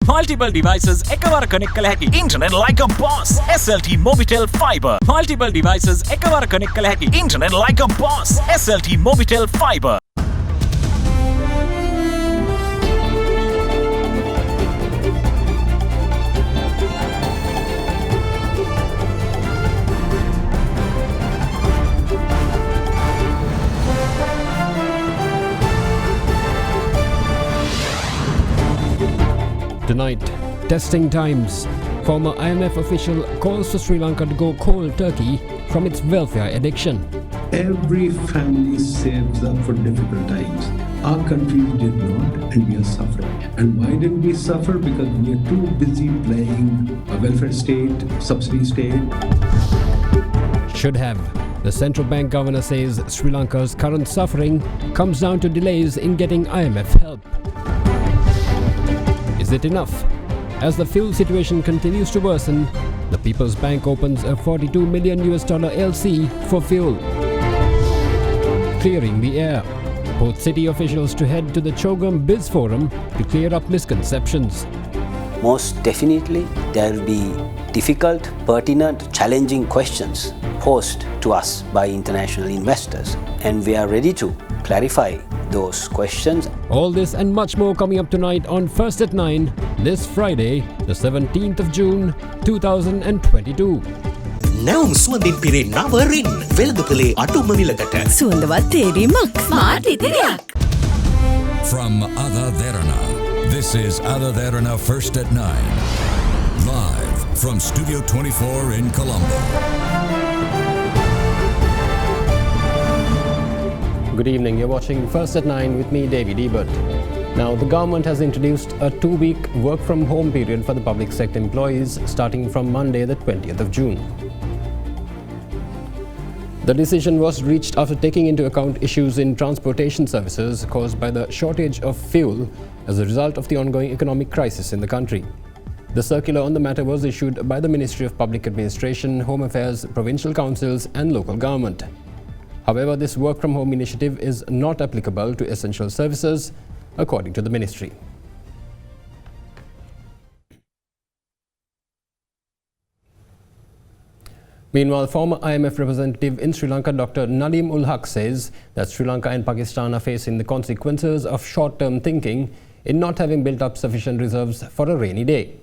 Multiple devices එකවර connect කළ හැකි. Internet like a boss. SLT Mobitel Fiber. Multiple devices එකවර connect කළ හැකි. Internet like a boss. SLT Mobitel Fiber. Tonight, testing times. Former IMF official calls for Sri Lanka to go cold turkey from its welfare addiction. Every family saves up for difficult times. Our country did not, and we are suffering. And why didn't we suffer? Because we are too busy playing a welfare state, subsidy state. Should have. The central bank governor says Sri Lanka's current suffering comes down to delays in getting IMF help. Is it enough? As the fuel situation continues to worsen, the People's Bank opens a $42 million LC for fuel, clearing the air. Both city officials to head to the Chogam Biz Forum to clear up misconceptions. Most definitely, there will be difficult, pertinent, challenging questions posed to us by international investors, and we are ready to clarify those questions. All this and much more coming up tonight on First at 9, this Friday, the 17th of June, 2022. නැවුම් සුවඳින් පිරේ නවරින් වෙළඳපොලේ අඩුම මිලකට සුවඳවත් තේරීමක් smart ඉතිරියක්. From AdaDerana, this is AdaDerana First at 9, live from Studio 24 in Colombo. Good evening, you're watching First at 9 with me, David Ebert. Now, the government has introduced a 2-week work from home period for the public sector employees starting from Monday, the 20th of June. The decision was reached after taking into account issues in transportation services caused by the shortage of fuel as a result of the ongoing economic crisis in the country. The circular on the matter was issued by the Ministry of Public Administration, Home Affairs, Provincial Councils and local government. However, this work from home initiative is not applicable to essential services, according to the ministry. Meanwhile, former IMF representative in Sri Lanka, Dr. Nadeem Ul Haq, says that Sri Lanka and Pakistan are facing the consequences of short-term thinking in not having built up sufficient reserves for a rainy day.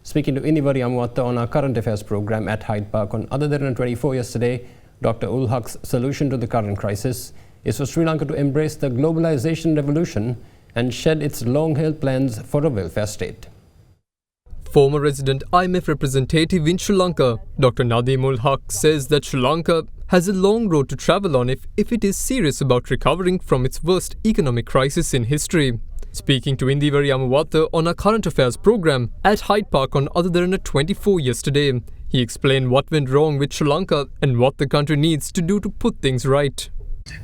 Speaking to Indivari Amuwatta on our current affairs program at Hyde Park on AdaDerana 24 yesterday, Dr. Ul Haq's solution to the current crisis is for Sri Lanka to embrace the globalization revolution and shed its long-held plans for a welfare state. Former resident IMF representative in Sri Lanka, Dr. Nadeem Ul Haq, says that Sri Lanka has a long road to travel on if it is serious about recovering from its worst economic crisis in history. Speaking to Indivari Amuwatta on our current affairs program at Hyde Park on AdaDerana 24 yesterday, he explained what went wrong with Sri Lanka and what the country needs to do to put things right.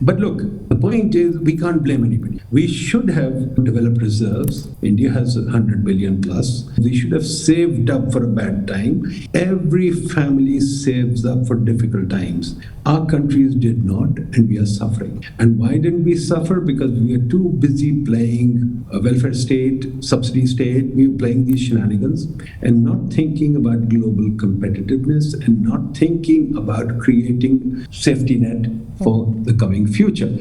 But look, the point is we can't blame anybody. We should have developed reserves. India has 100 billion plus. We should have saved up for a bad time. Every family saves up for difficult times. Our countries did not, and we are suffering. And why didn't we suffer? Because we are too busy playing a welfare state, subsidy state. We were playing these shenanigans and not thinking about global competitiveness and not thinking about creating safety net for the coming future.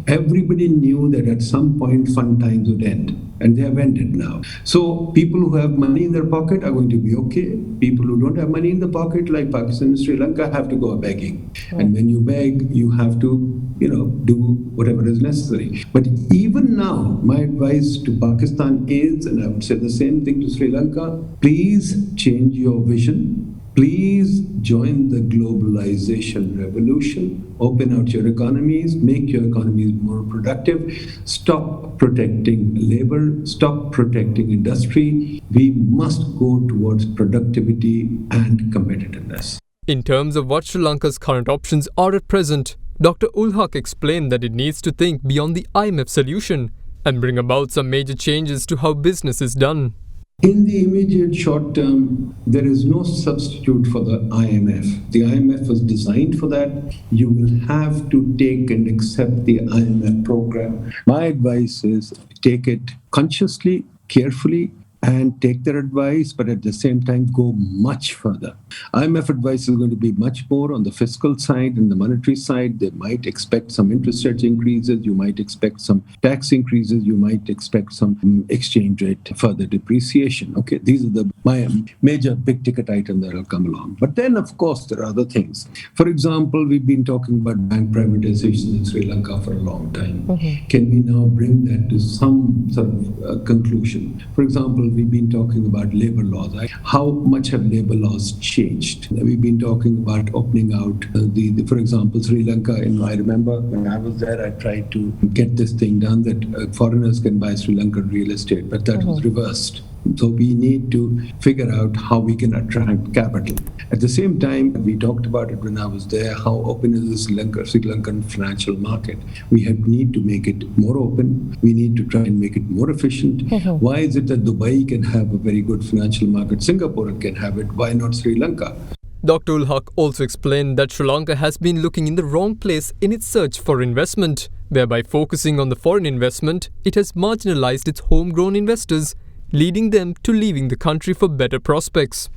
Everybody knew that at some point fun times would end, and they have ended now. So people who have money in their pocket are going to be okay. People who don't have money in the pocket, like Pakistan and Sri Lanka, have to go begging. And when you beg, you have to, do whatever is necessary. But even now, my advice to Pakistan is, and I would say the same thing to Sri Lanka, please change your vision. Please join the globalization revolution. Open out your economies, make your economies more productive. Stop protecting labor, stop protecting industry. We must go towards productivity and competitiveness. In terms of what Sri Lanka's current options are at present, Dr. Ul Haq explained that it needs to think beyond the IMF solution and bring about some major changes to how business is done. In the immediate short term, there is no substitute for the IMF. The IMF was designed for that. You will have to take and accept the IMF program. My advice is take it consciously, carefully, and take their advice, but at the same time go much further. IMF advice is going to be much more on the fiscal side and the monetary side. They might expect some interest rate increases. You might expect some tax increases. You might expect some exchange rate further depreciation. Okay, these are my major big ticket items that will come along. But then, of course, there are other things. For example, we've been talking about bank privatization in Sri Lanka for a long time. Can we now bring that to some sort of conclusion? For example, we've been talking about labor laws. How much have labor laws changed? We've been talking about opening out for example, Sri Lanka. I remember when I was there, I tried to get this thing done that foreigners can buy Sri Lankan real estate, but that was reversed. So we need to figure out how we can attract capital. At the same time, we talked about it when I was there, how open is the Sri Lankan financial market. We need to make it more open. We need to try and make it more efficient. Why is it that Dubai can have a very good financial market? Singapore can have it. Why not Sri Lanka? Dr. Ul Haq also explained that Sri Lanka has been looking in the wrong place in its search for investment, whereby focusing on the foreign investment, it has marginalized its homegrown investors, leading them to leaving the country for better prospects.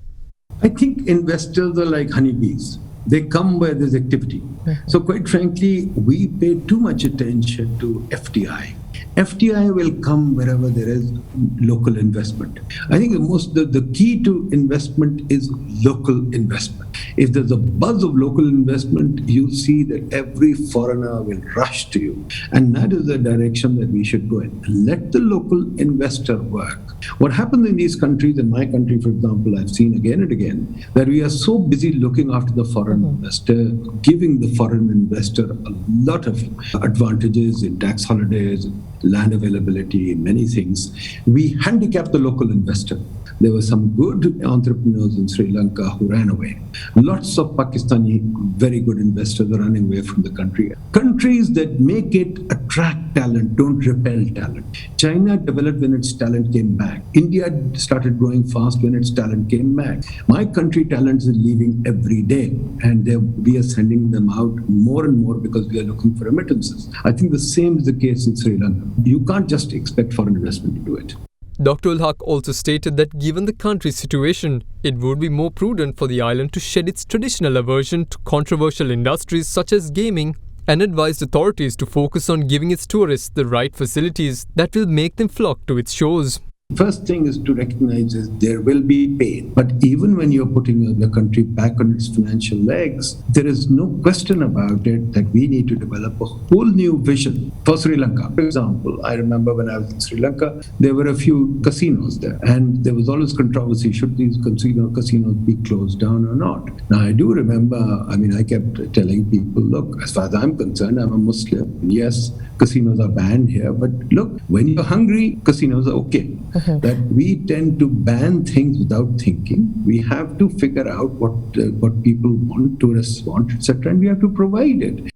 I think investors are like honeybees. They come where there's activity. So quite frankly, we pay too much attention to FDI. FDI will come wherever there is local investment. I think the key to investment is local investment. If there's a buzz of local investment, you'll see that every foreigner will rush to you. And that is the direction that we should go in. Let the local investor work. What happens in these countries, in my country, for example, I've seen again and again, that we are so busy looking after the foreign investor, giving the foreign investor a lot of advantages in tax holidays, land availability, many things. We handicap the local investor. There were some good entrepreneurs in Sri Lanka who ran away. Lots of Pakistani very good investors are running away from the country. Countries that make it attract talent don't repel talent. China developed when its talent came back. India started growing fast when its talent came back. My country talents is leaving every day, and we are sending them out more and more because we are looking for remittances. I think the same is the case in Sri Lanka. You can't just expect foreign investment to do it. Dr. Ul Haq also stated that given the country's situation, it would be more prudent for the island to shed its traditional aversion to controversial industries such as gaming, and advised authorities to focus on giving its tourists the right facilities that will make them flock to its shores. First thing is to recognize is there will be pain. But even when you're putting the country back on its financial legs, there is no question about it that we need to develop a whole new vision for Sri Lanka. For example, I remember when I was in Sri Lanka, there were a few casinos there. And there was always controversy, should these casinos be closed down or not? Now, I do remember, I kept telling people, look, as far as I'm concerned, I'm a Muslim. Yes, casinos are banned here. But look, when you're hungry, casinos are okay. That we tend to ban things without thinking. We have to figure out what people want, tourists want, etc., and we have to provide it.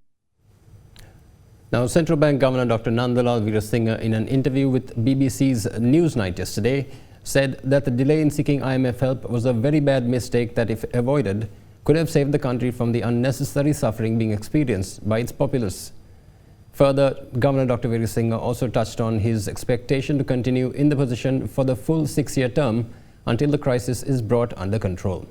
Now, Central Bank Governor Dr. Nandalal Veerasinghe, in an interview with BBC's Newsnight yesterday, said that the delay in seeking IMF help was a very bad mistake that, if avoided, could have saved the country from the unnecessary suffering being experienced by its populace. Further, Governor Dr. Veerasinghe also touched on his expectation to continue in the position for the full 6-year term until the crisis is brought under control.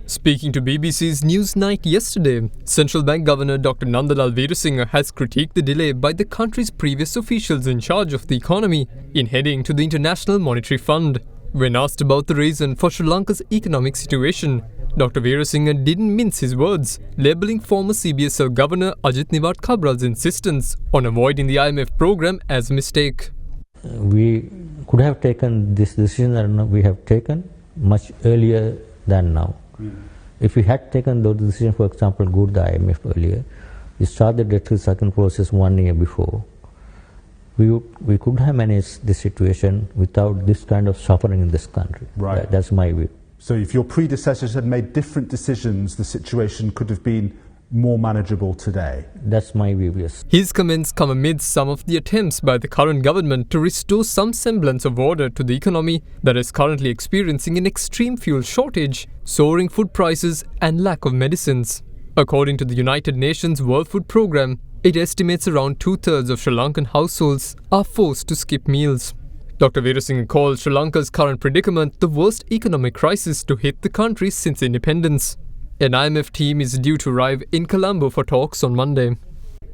Speaking to BBC's Newsnight yesterday, Central Bank Governor Dr. Nandalal Veerasinghe has critiqued the delay by the country's previous officials in charge of the economy in heading to the International Monetary Fund. When asked about the reason for Sri Lanka's economic situation, Dr. Veerasinghe didn't mince his words, labelling former CBSL Governor Ajit Niwat Kabral's insistence on avoiding the IMF program as a mistake. We could have taken this decision that we have taken much earlier than now. If we had taken those decisions, for example, go to the IMF earlier, we started the debt restructuring process 1 year before, we could have managed this situation without this kind of suffering in this country. Right. That's my view. So if your predecessors had made different decisions, the situation could have been more manageable today? That's my view, yes. His comments come amidst some of the attempts by the current government to restore some semblance of order to the economy that is currently experiencing an extreme fuel shortage, soaring food prices and lack of medicines. According to the United Nations World Food Programme, it estimates around 2/3 of Sri Lankan households are forced to skip meals. Dr. Veerasinghe called Sri Lanka's current predicament the worst economic crisis to hit the country since independence. An IMF team is due to arrive in Colombo for talks on Monday.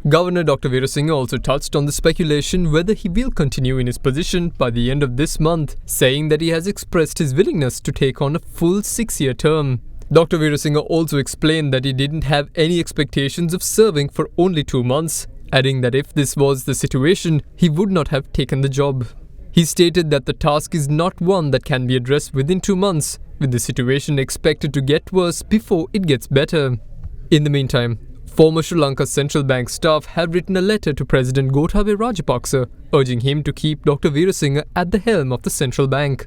Governor Dr. Veerasinghe also touched on the speculation whether he will continue in his position by the end of this month, saying that he has expressed his willingness to take on a full 6-year term. Dr. Veerasinghe also explained that he didn't have any expectations of serving for only 2 months, adding that if this was the situation, he would not have taken the job. He stated that the task is not one that can be addressed within 2 months, with the situation expected to get worse before it gets better. In the meantime, former Sri Lanka Central Bank staff have written a letter to President Gotabaya Rajapaksa, urging him to keep Dr. Veerasinghe at the helm of the central bank.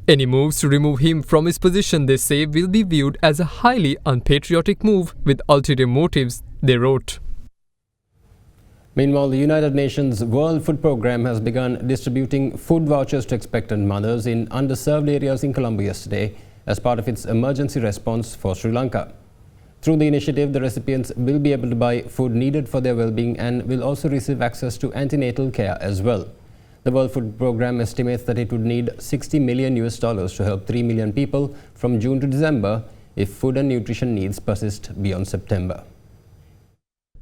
Any moves to remove him from his position, they say, will be viewed as a highly unpatriotic move with ulterior motives, they wrote. Meanwhile, the United Nations World Food Programme has begun distributing food vouchers to expectant mothers in underserved areas in Colombo yesterday as part of its emergency response for Sri Lanka. Through the initiative, the recipients will be able to buy food needed for their well-being and will also receive access to antenatal care as well. The World Food Programme estimates that it would need $60 million to help 3 million people from June to December if food and nutrition needs persist beyond September.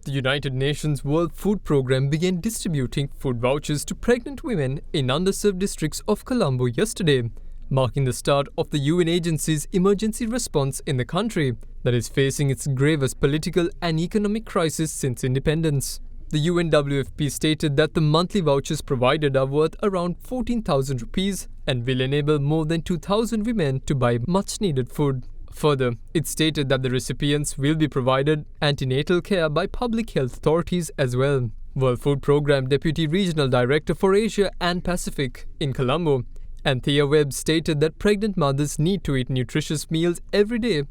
The United Nations World Food Programme began distributing food vouchers to pregnant women in underserved districts of Colombo yesterday, marking the start of the UN agency's emergency response in the country that is facing its gravest political and economic crisis since independence. The UNWFP stated that the monthly vouchers provided are worth around 14,000 rupees and will enable more than 2,000 women to buy much-needed food. Further, it stated that the recipients will be provided antenatal care by public health authorities as well. World Food Programme Deputy Regional Director for Asia and Pacific in Colombo, Anthea Webb, stated that pregnant mothers need to eat nutritious meals every day,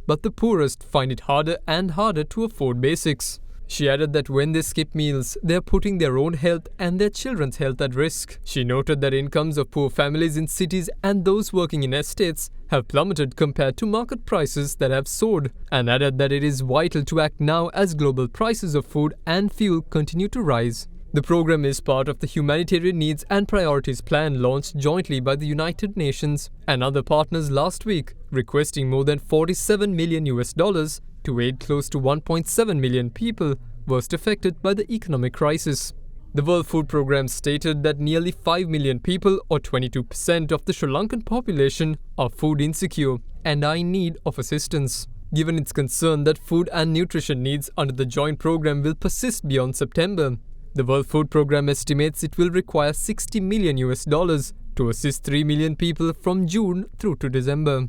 but the poorest find it harder and harder to afford basics. She added that when they skip meals, they are putting their own health and their children's health at risk. She noted that incomes of poor families in cities and those working in estates have plummeted compared to market prices that have soared, and added that it is vital to act now as global prices of food and fuel continue to rise. The program is part of the Humanitarian Needs and Priorities Plan launched jointly by the United Nations and other partners last week, requesting more than $47 million to aid close to 1.7 million people worst affected by the economic crisis. The World Food Programme stated that nearly 5 million people, or 22% of the Sri Lankan population, are food insecure and are in need of assistance. Given its concern that food and nutrition needs under the joint program will persist beyond September, the World Food Programme estimates it will require $60 million to assist 3 million people from June through to December.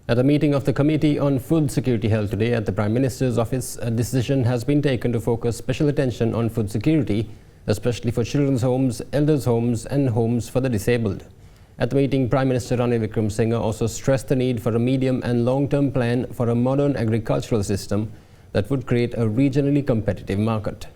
At a meeting of the Committee on Food Security held today at the Prime Minister's office, a decision has been taken to focus special attention on food security, especially for children's homes, elders' homes and homes for the disabled. At the meeting, Prime Minister Ranil Wickremesinghe also stressed the need for a medium and long-term plan for a modern agricultural system that would create a regionally competitive market.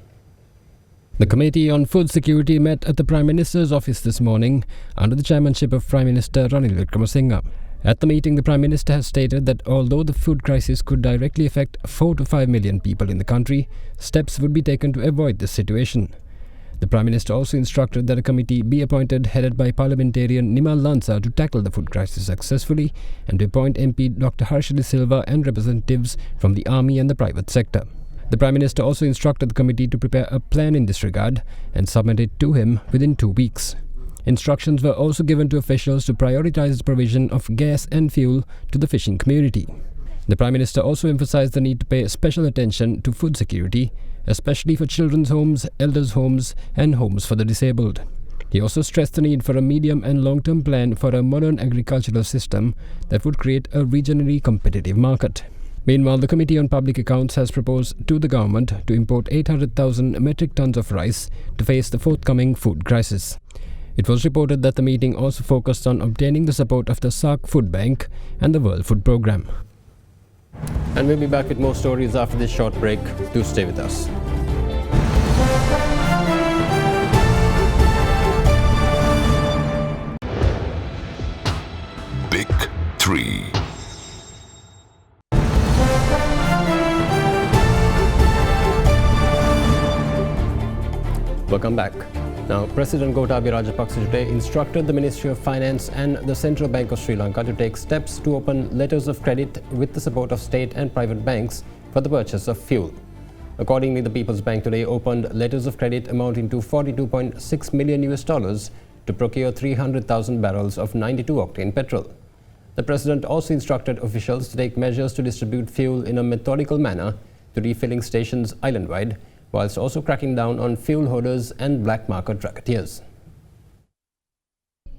The Committee on Food Security met at the Prime Minister's office this morning under the chairmanship of Prime Minister Ranil Wickremesinghe. At the meeting, the Prime Minister has stated that although the food crisis could directly affect 4 to 5 million people in the country, steps would be taken to avoid this situation. The Prime Minister also instructed that a committee be appointed headed by parliamentarian Nimal Lanza to tackle the food crisis successfully and to appoint MP Dr. Harshali Silva and representatives from the army and the private sector. The Prime Minister also instructed the committee to prepare a plan in this regard and submit it to him within 2 weeks. Instructions were also given to officials to prioritize the provision of gas and fuel to the fishing community. The Prime Minister also emphasized the need to pay special attention to food security, especially for children's homes, elders' homes and homes for the disabled. He also stressed the need for a medium and long-term plan for a modern agricultural system that would create a regionally competitive market. Meanwhile, the Committee on Public Accounts has proposed to the government to import 800,000 metric tons of rice to face the forthcoming food crisis. It was reported that the meeting also focused on obtaining the support of the SAARC Food Bank and the World Food Programme. And we'll be back with more stories after this short break. Do stay with us. Big 3. Welcome back. Now, President Gotabaya Rajapaksa today instructed the Ministry of Finance and the Central Bank of Sri Lanka to take steps to open letters of credit with the support of state and private banks for the purchase of fuel. Accordingly, the People's Bank today opened letters of credit amounting to $42.6 million to procure 300,000 barrels of 92-octane petrol. The President also instructed officials to take measures to distribute fuel in a methodical manner to refilling stations island-wide, whilst also cracking down on fuel hoarders and black market racketeers.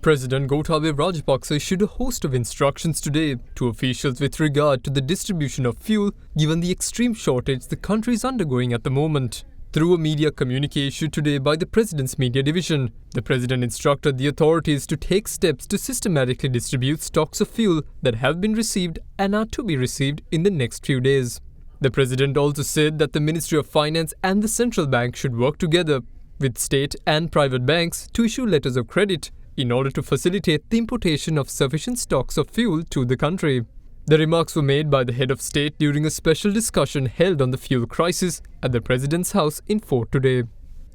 President Gotabaya Rajapaksa issued a host of instructions today to officials with regard to the distribution of fuel, given the extreme shortage the country is undergoing at the moment. Through a media communique issued today by the President's Media Division, the President instructed the authorities to take steps to systematically distribute stocks of fuel that have been received and are to be received in the next few days. The President also said that the Ministry of Finance and the Central Bank should work together with state and private banks to issue letters of credit in order to facilitate the importation of sufficient stocks of fuel to the country. The remarks were made by the head of state during a special discussion held on the fuel crisis at the President's house in Fort today.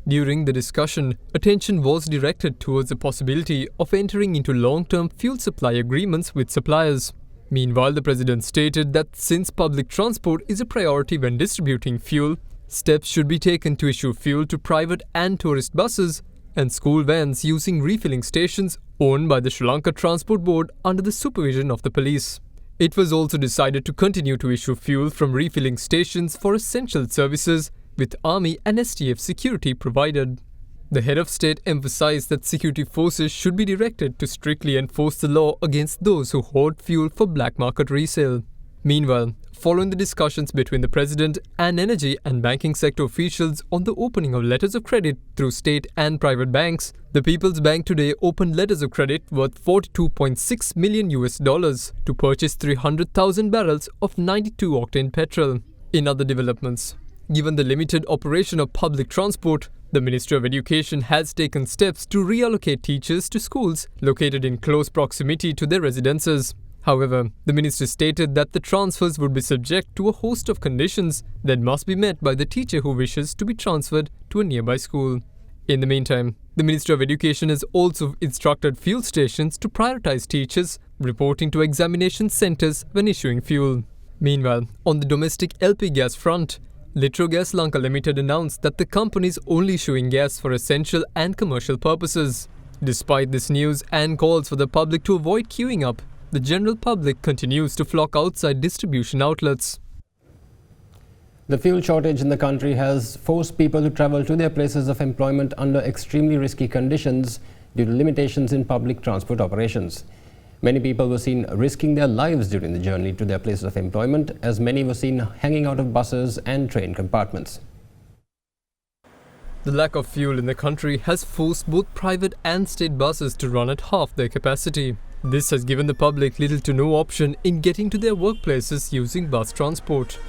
During the discussion, attention was directed towards the possibility of entering into long-term fuel supply agreements with suppliers. Meanwhile, the President stated that since public transport is a priority when distributing fuel, steps should be taken to issue fuel to private and tourist buses and school vans using refilling stations owned by the Sri Lanka Transport Board under the supervision of the police. It was also decided to continue to issue fuel from refilling stations for essential services with Army and STF security provided. The head of state emphasized that security forces should be directed to strictly enforce the law against those who hoard fuel for black market resale. Meanwhile, following the discussions between the President and energy and banking sector officials on the opening of letters of credit through state and private banks, the People's Bank today opened letters of credit worth $42.6 million to purchase 300,000 barrels of 92-octane petrol. In other developments, given the limited operation of public transport, the Ministry of Education has taken steps to reallocate teachers to schools located in close proximity to their residences. However, the ministry stated that the transfers would be subject to a host of conditions that must be met by the teacher who wishes to be transferred to a nearby school. In the meantime, the Ministry of Education has also instructed fuel stations to prioritize teachers reporting to examination centres when issuing fuel. Meanwhile, on the domestic LP gas front, Litrogas Lanka Limited announced that the company is only issuing gas for essential and commercial purposes. Despite this news and calls for the public to avoid queuing up, the general public continues to flock outside distribution outlets. The fuel shortage in the country has forced people to travel to their places of employment under extremely risky conditions due to limitations in public transport operations. Many people were seen risking their lives during the journey to their places of employment, as many were seen hanging out of buses and train compartments. The lack of fuel in the country has forced both private and state buses to run at half their capacity. This has given the public little to no option in getting to their workplaces using bus transport.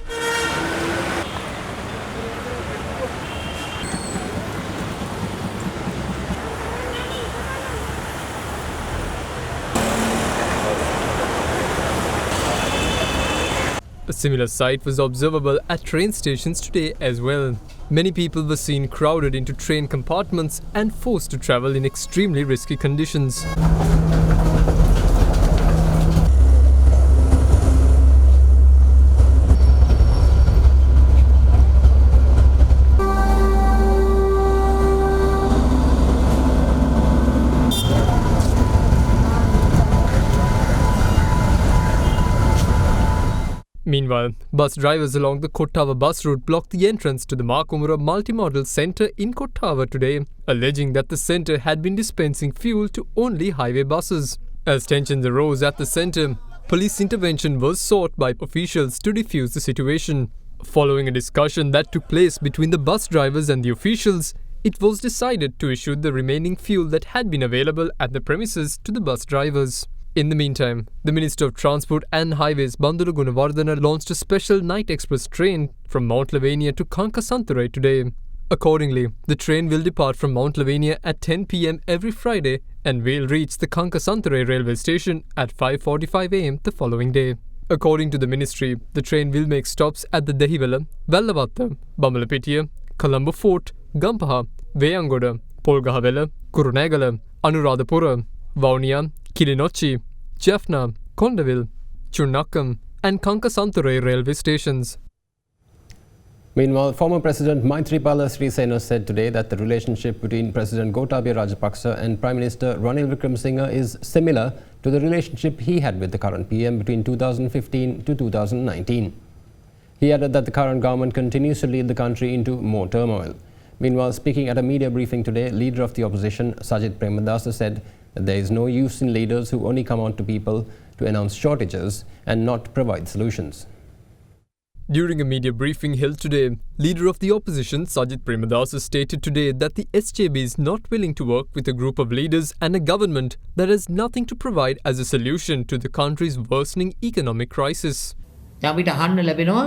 A similar sight was observable at train stations today as well. Many people were seen crowded into train compartments and forced to travel in extremely risky conditions. Meanwhile, bus drivers along the Kottawa bus route blocked the entrance to the Makumura Multimodal Centre in Kottawa today, alleging that the centre had been dispensing fuel to only highway buses. As tensions arose at the centre, police intervention was sought by officials to defuse the situation. Following a discussion that took place between the bus drivers and the officials, it was decided to issue the remaining fuel that had been available at the premises to the bus drivers. In the meantime, the Minister of Transport and Highways Bandula Gunawardena launched a special night express train from Mount Lavinia to Kankasanturai today. Accordingly, the train will depart from Mount Lavinia at 10 p.m. every Friday and will reach the Kankasanturai railway station at 5:45 a.m. the following day. According to the ministry, the train will make stops at the Dehiwala, Vallavatta, Bamalapitiya, Colombo Fort, Gampaha, Veyangoda, Polgahawela, Kurunegala, Anuradhapura, Vaunia, Kilinochchi, Jaffna, Kondaville, Chunnakkam and Kankasanthurei railway stations. Meanwhile, former President Maithripala Sirisena said today that the relationship between President Gotabaya Rajapaksa and Prime Minister Ranil Wickremesinghe is similar to the relationship he had with the current PM between 2015 to 2019. He added that the current government continues to lead the country into more turmoil. Meanwhile, speaking at a media briefing today, leader of the opposition, Sajith Premadasa, said that there is no use in leaders who only come out to people to announce shortages and not provide solutions. During a media briefing held today, leader of the opposition Sajith Premadasa stated today that the SJB is not willing to work with a group of leaders and a government that has nothing to provide as a solution to the country's worsening economic crisis. අපිට අහන්න ලැබෙනවා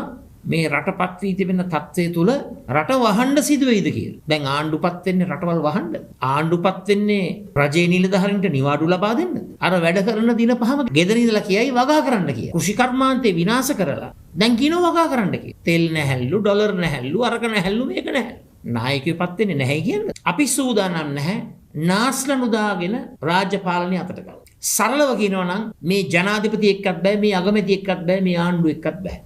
මේ රටපත් වී තිබෙන තත්ත්වය තුල රට වහන්න සිදු වෙයිද කියලා. දැන් ආණ්ඩුපත් වෙන්නේ රටවල් වහන්න. ආණ්ඩුපත් වෙන්නේ රජයේ නිලධාරීන්ට නිවාඩු ලබා දෙන්න. අර වැඩ කරන දින පහම ගෙදර ඉඳලා කියයි වගා කරන්න කියලා. කෘෂි කර්මාන්තේ විනාශ කරලා දැන් කියනවා වගා කරන්න කියලා. තෙල් නැහැල්ලු, ඩොලර් නැහැල්ලු, අරක නැහැල්ලු, මේක නැහැ. නායකයෙක්පත් වෙන්නේ නැහැ කියන්නේ. අපි සූදානම් නැහැ නාස්ලා නුදාගෙන රාජ්‍ය පාලනය අතට ගන්න. සරලව කියනවා නම් මේ ජනාධිපති එක්කත් බෑ, මේ අගමැති එක්කත් බෑ, මේ ආණ්ඩුව එක්කත් බෑ.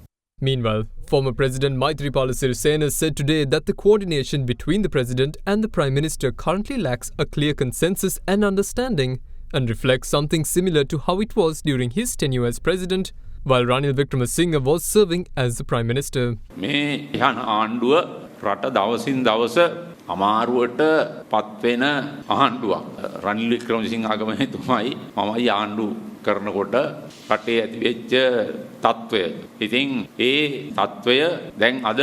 Meanwhile, former President Maithripala Sirisena said today that the coordination between the President and the Prime Minister currently lacks a clear consensus and understanding and reflects something similar to how it was during his tenure as President, while Ranil Wickremesinghe was serving as the Prime Minister. මේ යන ආණ්ඩුව රට දවසින් දවස අමාරුවට පත්වෙන ආණ්ඩුවක්. රනිල් වික්‍රමසිංහ අගමැතිතුමයි මමයි ආණ්ඩු කරනකොට රටේ ඇතිවෙච්ච තත්ත්වය. ඉතින් ඒ තත්ත්වය දැන් අද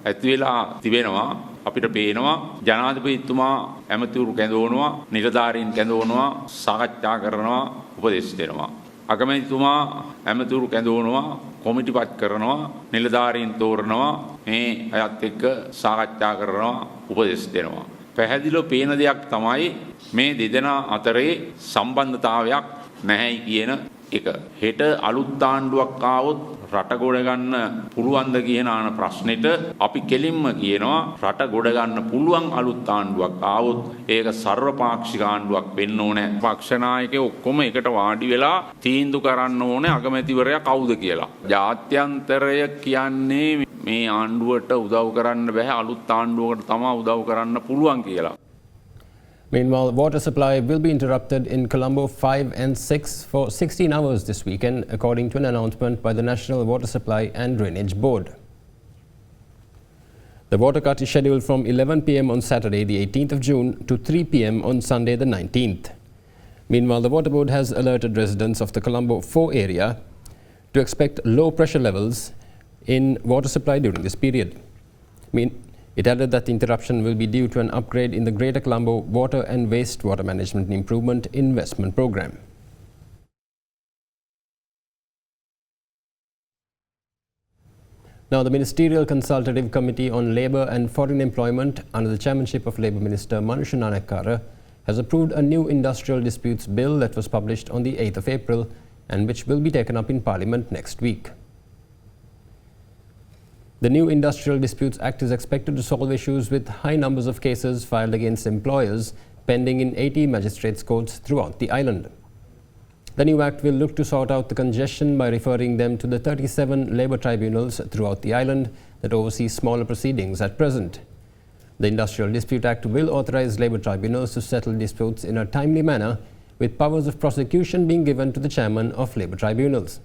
ඇති වෙලා තිබෙනවා. අපිට පේනවා ජනාධිපතිතුමා ඇමතිවරු කැඳවනවා, නිලධාරීන් කැඳවනවා, සාකච්ඡා කරනවා, උපදෙස් දෙනවා. අගමැතිතුමා ඇමතිවරු කැඳවනවා, කොමිටිපත් කරනවා, නිලධාරීන් තෝරනවා, මේ අයත් එක්ක සාකච්ඡා කරනවා, උපදෙස් දෙනවා. පැහැදිලිව පේන දෙයක් තමයි මේ දෙදෙනා අතරේ සම්බන්ධතාවයක් නැහැයි කියන එක. හෙට අලුත් ආණ්ඩුවක් ආවොත් රට ගොඩ ගන්න පුළුවන්ද කියන ප්‍රශ්නෙට අපි කෙලින්ම කියනවා රට ගොඩ ගන්න පුළුවන් අලුත් ආණ්ඩුවක් ආවොත් ඒක සර්වපාක්ෂික ආණ්ඩුවක් වෙන්න ඕනේ. පක්ෂ නායකයෝ ඔක්කොම එකට වාඩි වෙලා තීන්දුව කරන්න ඕනේ අගමැතිවරයා කවුද කියලා. ජාත්‍යන්තරය කියන්නේ මේ ආණ්ඩුවට උදව් කරන්න බෑ, අලුත් ආණ්ඩුවකට තමයි උදව් කරන්න පුළුවන් කියලා. Meanwhile, water supply will be interrupted in Colombo 5 and 6 for 16 hours this weekend, according to an announcement by the National Water Supply and Drainage Board. The water cut is scheduled from 11 p.m. on Saturday, the 18th of June, to 3 p.m. on Sunday, the 19th. Meanwhile, the Water Board has alerted residents of the Colombo 4 area to expect low pressure levels in water supply during this period. It added that the interruption will be due to an upgrade in the Greater Colombo Water and Wastewater Management Improvement Investment Program. Now, the Ministerial Consultative Committee on Labour and Foreign Employment, under the chairmanship of Labour Minister Manusha Nanakkara, has approved a new industrial disputes bill that was published on the 8th of April and which will be taken up in Parliament next week. The new Industrial Disputes Act is expected to solve issues with high numbers of cases filed against employers pending in 80 magistrates' courts throughout the island. The new act will look to sort out the congestion by referring them to the 37 labour tribunals throughout the island that oversee smaller proceedings at present. The Industrial Dispute Act will authorise labour tribunals to settle disputes in a timely manner, with powers of prosecution being given to the chairman of labour tribunals.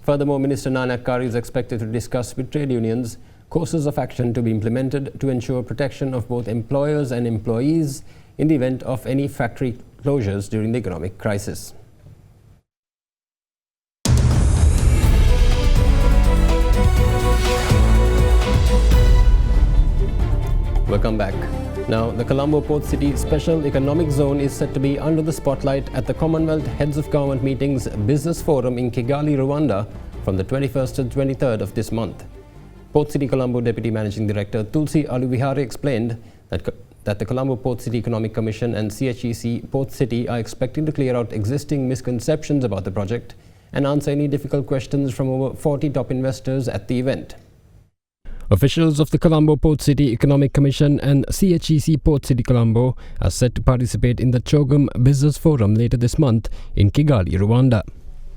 Furthermore, Minister Nanakkara is expected to discuss with trade unions courses of action to be implemented to ensure protection of both employers and employees in the event of any factory closures during the economic crisis. Welcome back. Now, the Colombo Port City Special Economic Zone is set to be under the spotlight at the Commonwealth Heads of Government Meetings Business Forum in Kigali, Rwanda from the 21st to 23rd of this month. Port City Colombo Deputy Managing Director Tulsi Aluvihari explained that the Colombo Port City Economic Commission and CHEC Port City are expecting to clear out existing misconceptions about the project and answer any difficult questions from over 40 top investors at the event. Officials of the Colombo Port City Economic Commission and CHEC Port City Colombo are set to participate in the CHOGM Business Forum later this month in Kigali, Rwanda.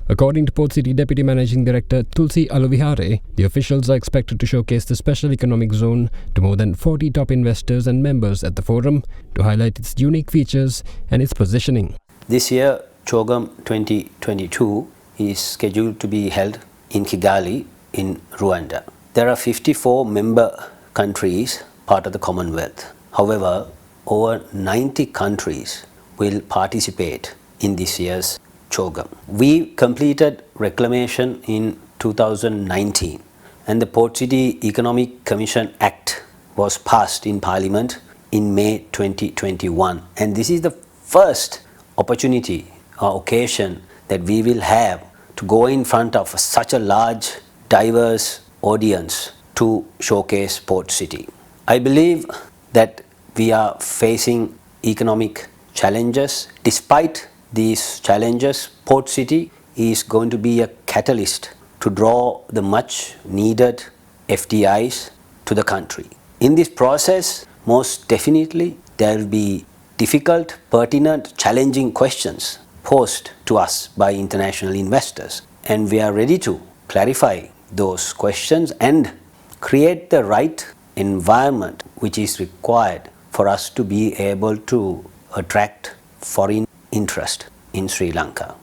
According to Port City Deputy Managing Director Tulsi Alovihare, the officials are expected to showcase the special economic zone to more than 40 top investors and members at the forum to highlight its unique features and its positioning. This year, CHOGM 2022 is scheduled to be held in Kigali in Rwanda. There are 54 member countries part of the Commonwealth. However, over 90 countries will participate in this year's CHOGM. We completed reclamation in 2019 and the Port City Economic Commission Act was passed in Parliament in May 2021. And this is the first opportunity or occasion that we will have to go in front of such a large, diverse audience to showcase Port City. I believe that we are facing economic challenges. Despite these challenges, Port City is going to be a catalyst to draw the much needed FDIs to the country. In this process, most definitely there will be difficult, pertinent, challenging questions posed to us by international investors, and we are ready to clarify those questions and create the right environment which is required for us to be able to attract foreign interest in Sri Lanka.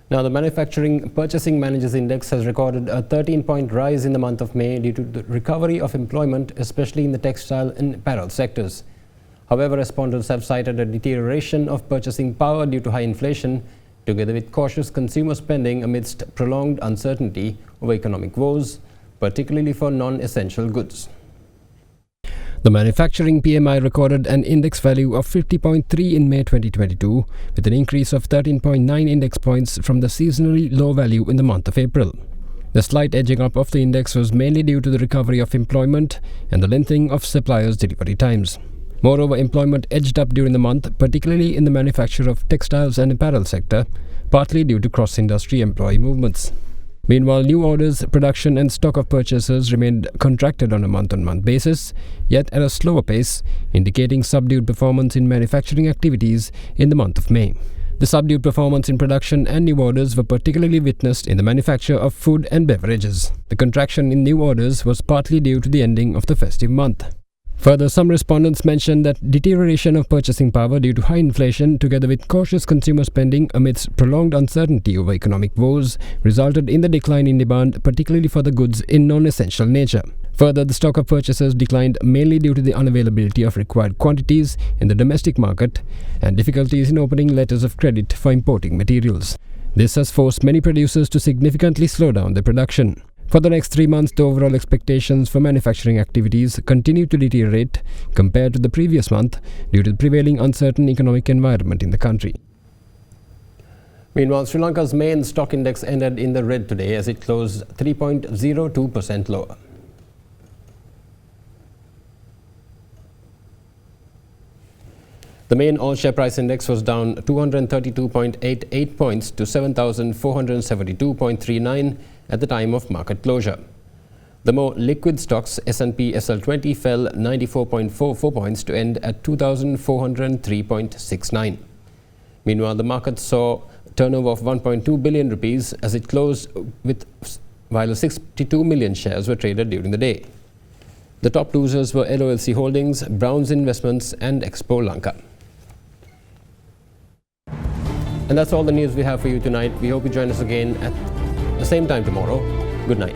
Now, the Manufacturing Purchasing Managers Index has recorded a 13-point rise in the month of May due to the recovery of employment, especially in the textile and apparel sectors. However, respondents have cited a deterioration of purchasing power due to high inflation, together with cautious consumer spending amidst prolonged uncertainty over economic woes, particularly for non-essential goods. The manufacturing PMI recorded an index value of 50.3 in May 2022, with an increase of 13.9 index points from the seasonally low value in the month of April. The slight edging up of the index was mainly due to the recovery of employment and the lengthening of suppliers' delivery times. Moreover, employment edged up during the month, particularly in the manufacture of textiles and apparel sector, partly due to cross-industry employee movements. Meanwhile, new orders, production and stock of purchases remained contracted on a month-on-month basis, yet at a slower pace, indicating subdued performance in manufacturing activities in the month of May. The subdued performance in production and new orders were particularly witnessed in the manufacture of food and beverages. The contraction in new orders was partly due to the ending of the festive month. Further, some respondents mentioned that deterioration of purchasing power due to high inflation, together with cautious consumer spending amidst prolonged uncertainty over economic woes, resulted in the decline in demand, particularly for the goods in non-essential nature. Further, the stock of purchases declined mainly due to the unavailability of required quantities in the domestic market and difficulties in opening letters of credit for importing materials. This has forced many producers to significantly slow down their production. For the next 3 months, the overall expectations for manufacturing activities continue to deteriorate compared to the previous month due to the prevailing uncertain economic environment in the country. Meanwhile, Sri Lanka's main stock index ended in the red today as it closed 3.02% lower. The main all-share price index was down 232.88 points to 7,472.39 at the time of market closure. The more liquid stocks, S&P SL20, fell 94.44 points to end at 2,403.69. Meanwhile, the market saw turnover of 1.2 billion rupees as it closed while 62 million shares were traded during the day. The top losers were LOLC Holdings, Browns Investments and Expo Lanka. And that's all the news we have for you tonight. We hope you join us again at the same time tomorrow. Good night.